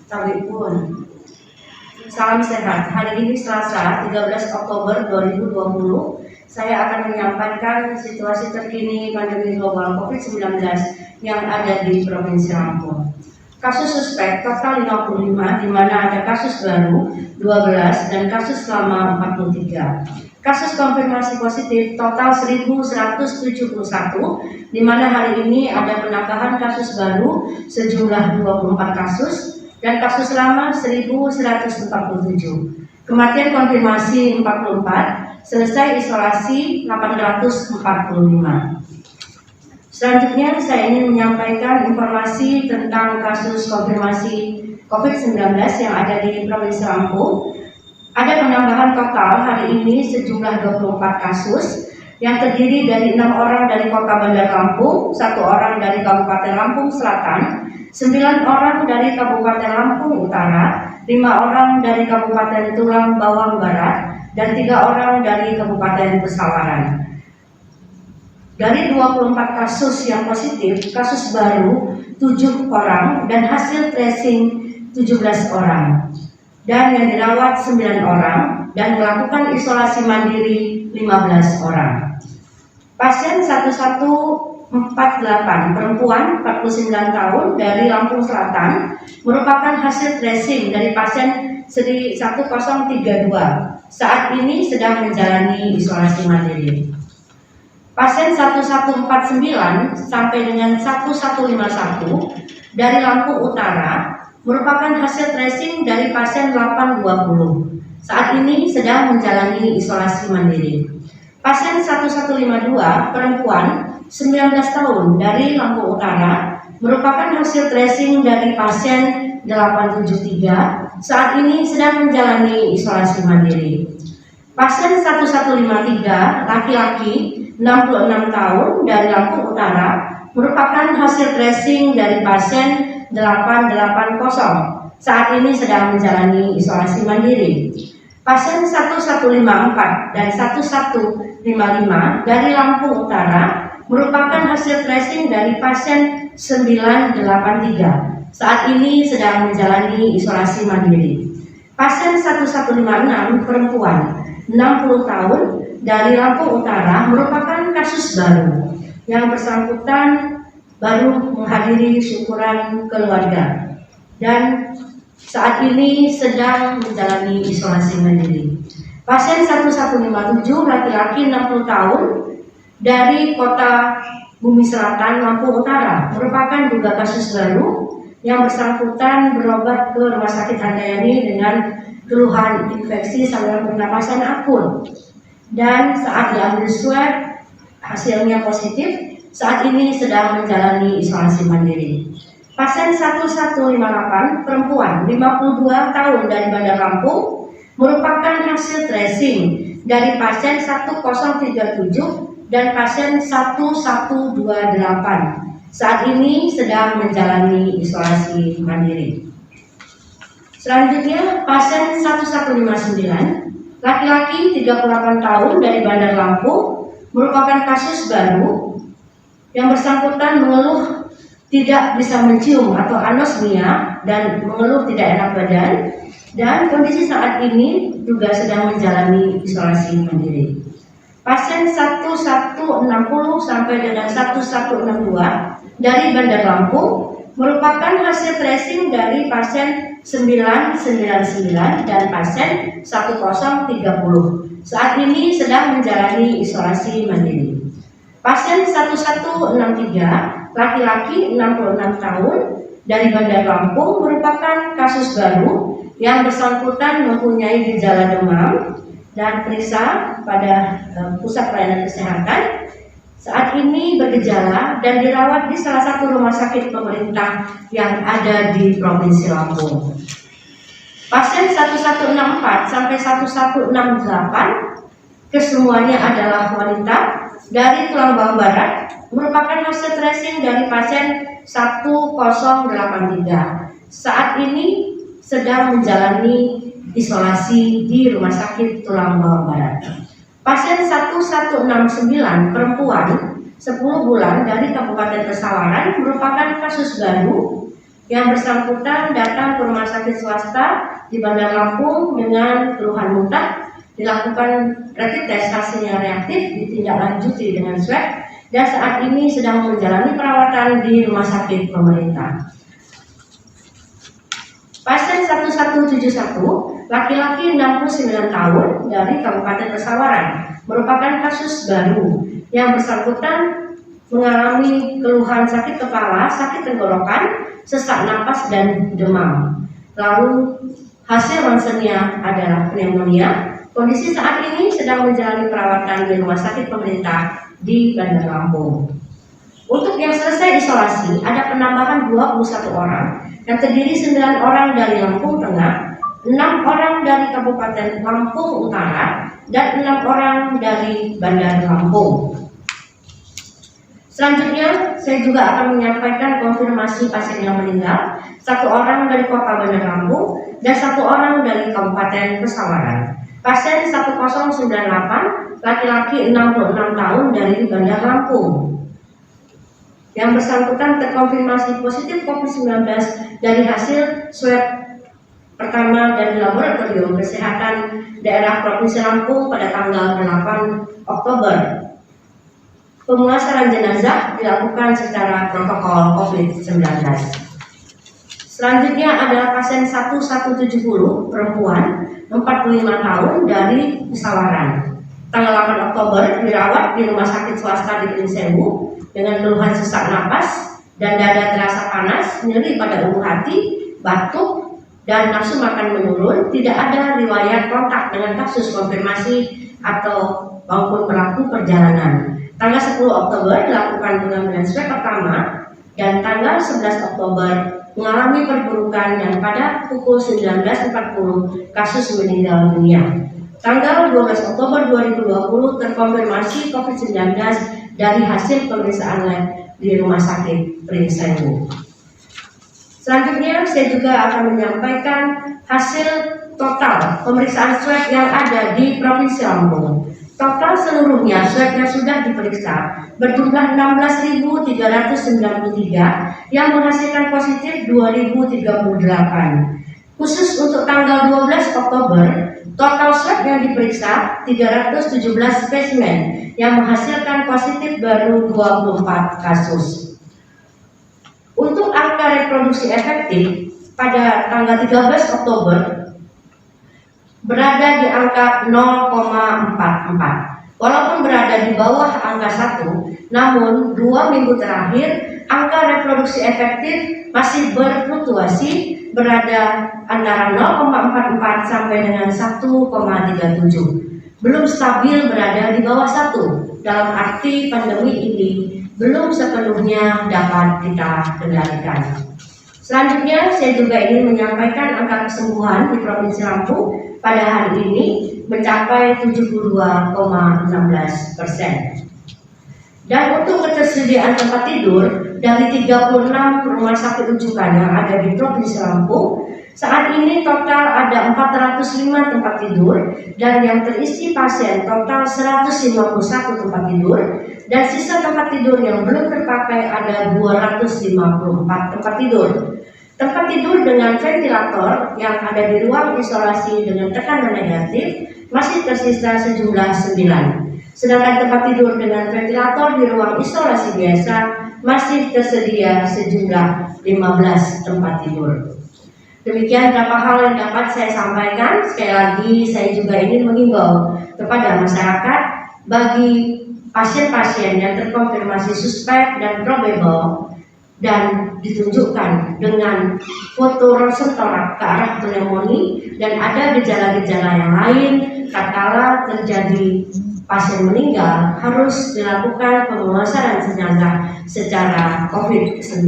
Tawipun. Salam sehat. Hari ini Selasa 13 Oktober 2020, saya akan menyampaikan situasi terkini pandemi global COVID-19 yang ada di Provinsi Lampung. Kasus suspek total 55, di mana ada kasus baru 12 dan kasus lama 43. Kasus konfirmasi positif total 1171, di mana hari ini ada penambahan kasus baru sejumlah 24 kasus dan kasus lama 1147. Kematian konfirmasi 44, selesai isolasi 845. Selanjutnya saya ingin menyampaikan informasi tentang kasus konfirmasi COVID-19 yang ada di Provinsi Lampung. Ada penambahan total hari ini sejumlah 24 kasus yang terdiri dari 6 orang dari Kota Bandar Lampung, 1 orang dari Kabupaten Lampung Selatan, 9 orang dari Kabupaten Lampung Utara, 5 orang dari Kabupaten Tulang Bawang Barat, dan 3 orang dari Kabupaten Pesawaran. Dari 24 kasus yang positif, kasus baru 7 orang dan hasil tracing 17 orang. Dan yang dirawat 9 orang dan melakukan isolasi mandiri 15 orang. Pasien 1148 perempuan 49 tahun dari Lampung Selatan merupakan hasil tracing dari pasien 1032. Saat ini sedang menjalani isolasi mandiri. Pasien 1149 sampai dengan 1151 dari Lampung Utara merupakan hasil tracing dari pasien 820. Saat ini sedang menjalani isolasi mandiri. Pasien 1152 perempuan 19 tahun dari Lampung Utara merupakan hasil tracing dari pasien 873. Saat ini sedang menjalani isolasi mandiri. Pasien 1153 laki-laki 66 tahun dari Lampung Utara merupakan hasil tracing dari pasien 880. Saat ini sedang menjalani isolasi mandiri. Pasien 1154 dan 1155 dari Lampung Utara merupakan hasil tracing dari pasien 983. Saat ini sedang menjalani isolasi mandiri. Pasien 1156 perempuan 60 tahun dari Lampung Utara merupakan kasus baru. Yang bersangkutan baru menghadiri syukuran keluarga dan saat ini sedang menjalani isolasi mandiri. Pasien 1157 laki-laki 60 tahun dari Kota Bumi Selatan, Lampung Utara merupakan juga kasus baru. Yang bersangkutan berobat ke Rumah Sakit Handayani dengan keluhan infeksi saluran pernapasan akut dan saat diambil swab hasilnya positif. Saat ini sedang menjalani isolasi mandiri. Pasien 1158 perempuan 52 tahun dari Bandar Lampung merupakan hasil tracing dari pasien 1037 dan pasien 1128. Saat ini sedang menjalani isolasi mandiri. Selanjutnya pasien 1159 laki-laki 38 tahun dari Bandar Lampung merupakan kasus baru. Yang bersangkutan mengeluh tidak bisa mencium atau anosmia dan mengeluh tidak enak badan dan kondisi saat ini juga sedang menjalani isolasi mandiri. Pasien 1160 sampai dengan 1162 dari Bandar Lampung merupakan hasil tracing dari pasien 999 dan pasien 1030. Saat ini sedang menjalani isolasi mandiri. Pasien 1163 laki-laki 66 tahun dari Bandar Lampung merupakan kasus baru yang bersangkutan mempunyai gejala demam dan periksa pada pusat pelayanan kesehatan. Saat ini bergejala dan dirawat di salah satu rumah sakit pemerintah yang ada di Provinsi Lampung. Pasien 1164 sampai 1168 kesemuanya adalah wanita dari Tulang Bawang Barat merupakan hasil tracing dari pasien 1083. Saat ini sedang menjalani isolasi di Rumah Sakit Tulang Bawang Barat. Pasien 1169 perempuan 10 bulan dari Kabupaten Pesawaran merupakan kasus baru Yang bersangkutan datang ke rumah sakit swasta di Bandar Lampung dengan keluhan muntah, dilakukan rapid test, hasilnya reaktif, ditindaklanjuti dengan swab, dan saat ini sedang menjalani perawatan di rumah sakit pemerintah. Pasien 1171, laki-laki 69 tahun dari Kabupaten Pesawaran, merupakan kasus baru. Yang bersangkutan mengalami keluhan sakit kepala, sakit tenggorokan, sesak napas, dan demam. Lalu hasil ronsennya adalah pneumonia. Kondisi saat ini sedang menjalani perawatan di rumah sakit pemerintah di Bandar Lampung. Untuk yang selesai isolasi, ada penambahan 21 orang yang terdiri 9 orang dari Lampung Tengah, 6 orang dari Kabupaten Lampung Utara, dan 6 orang dari Bandar Lampung. Selanjutnya, saya juga akan menyampaikan konfirmasi pasien yang meninggal, 1 orang dari Kota Bandar Lampung dan 1 orang dari Kabupaten Pesawaran. Pasien 1098, laki-laki 66 tahun dari Bandar Lampung. Yang bersangkutan terkonfirmasi positif COVID-19 dari hasil swab pertama dari Laboratorium Kesehatan Daerah Provinsi Lampung pada tanggal 8 Oktober. Pemulasaran jenazah dilakukan secara protokol COVID-19. Selanjutnya adalah pasien 1170, perempuan 45 tahun dari Pesawaran. Tanggal 8 Oktober dirawat di rumah sakit swasta di Prinsewu dengan keluhan sesak napas dan dada terasa panas, nyeri pada ulu hati, batuk, dan nafsu makan menurun. Tidak ada riwayat kontak dengan kasus konfirmasi atau maupun pelaku perjalanan. Tanggal 10 Oktober dilakukan pengambilan swab pertama dan tanggal 11 Oktober mengalami perburukan dan pada pukul 19.40 kasus meninggal dunia. Tanggal 12 Oktober 2020 terkonfirmasi COVID-19 dari hasil pemeriksaan lab di Rumah Sakit Prinsewu. Selanjutnya saya juga akan menyampaikan hasil total pemeriksaan swab yang ada di Provinsi Lampung. Total seluruhnya swabnya sudah diperiksa berjumlah 16.393 yang menghasilkan positif 2.038. Khusus untuk tanggal 12 Oktober, total swab yang diperiksa 317 spesimen yang menghasilkan positif baru 24 kasus. Untuk angka reproduksi efektif pada tanggal 13 Oktober berada di angka 0,44. Walaupun berada di bawah angka 1, namun 2 minggu terakhir angka reproduksi efektif masih berfluktuasi berada antara 0,44 sampai dengan 1,37. Belum stabil berada di bawah 1. Dalam arti pandemi ini belum sepenuhnya dapat kita kendalikan. Selanjutnya saya juga ingin menyampaikan angka kesembuhan di Provinsi Lampung pada hari ini mencapai 72,16%. Dan untuk ketersediaan tempat tidur dari 36 rumah sakit rujukan yang ada di Provinsi Lampung, saat ini total ada 405 tempat tidur dan yang terisi pasien total 151 tempat tidur, dan sisa tempat tidur yang belum terpakai ada 254 tempat tidur. Tempat tidur dengan ventilator yang ada di ruang isolasi dengan tekanan negatif masih tersisa sejumlah 9. Sedangkan tempat tidur dengan ventilator di ruang isolasi biasa masih tersedia sejumlah 15 tempat tidur. Demikian beberapa hal yang dapat saya sampaikan. Sekali lagi saya juga ingin mengimbau kepada masyarakat bagi pasien-pasien yang terkonfirmasi suspek dan probable dan ditunjukkan dengan foto ronsen torak ke arah pneumonia dan ada gejala-gejala yang lain tatkala terjadi pasien meninggal, harus dilakukan pemulasaran jenazah secara COVID-19.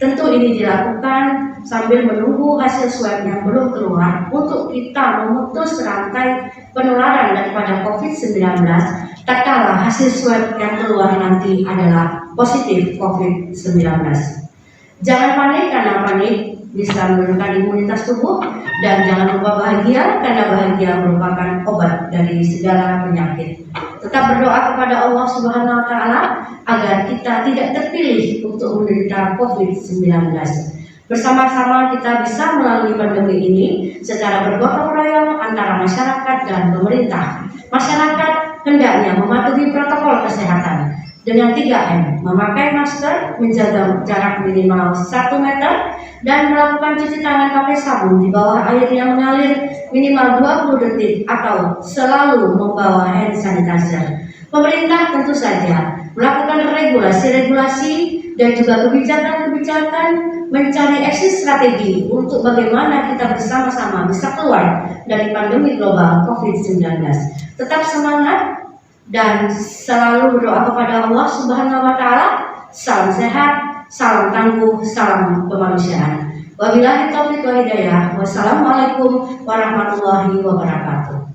Tentu ini dilakukan sambil menunggu hasil swab yang belum keluar untuk kita memutus rantai penularan daripada COVID-19 tatkala hasil swab yang keluar nanti adalah positif COVID-19. Jangan panik, karena panik bisa menurunkan imunitas tubuh, dan jangan lupa bahagia karena bahagia merupakan obat dari segala penyakit. Tetap berdoa kepada Allah Subhanahu wa Ta'ala agar kita tidak terpilih untuk menderita COVID-19. Bersama-sama kita bisa melalui pandemi ini secara bergotong royong antara masyarakat dan pemerintah. Masyarakat hendaknya mematuhi protokol kesehatan dengan 3M, memakai masker, menjaga jarak minimal 1 meter, dan melakukan cuci tangan pakai sabun di bawah air yang mengalir minimal 20 detik atau selalu membawa hand sanitizer. Pemerintah tentu saja melakukan regulasi-regulasi dan juga kebijakan-kebijakan mencari exit strategi untuk bagaimana kita bersama-sama bisa keluar dari pandemi global COVID-19. Tetap semangat dan selalu berdoa kepada Allah Subhanahu wa Ta'ala. Salam sehat, salam tangguh, salam kemanusiaan. Wabillahi taufiq wal hidayah. Wassalamualaikum warahmatullahi wabarakatuh.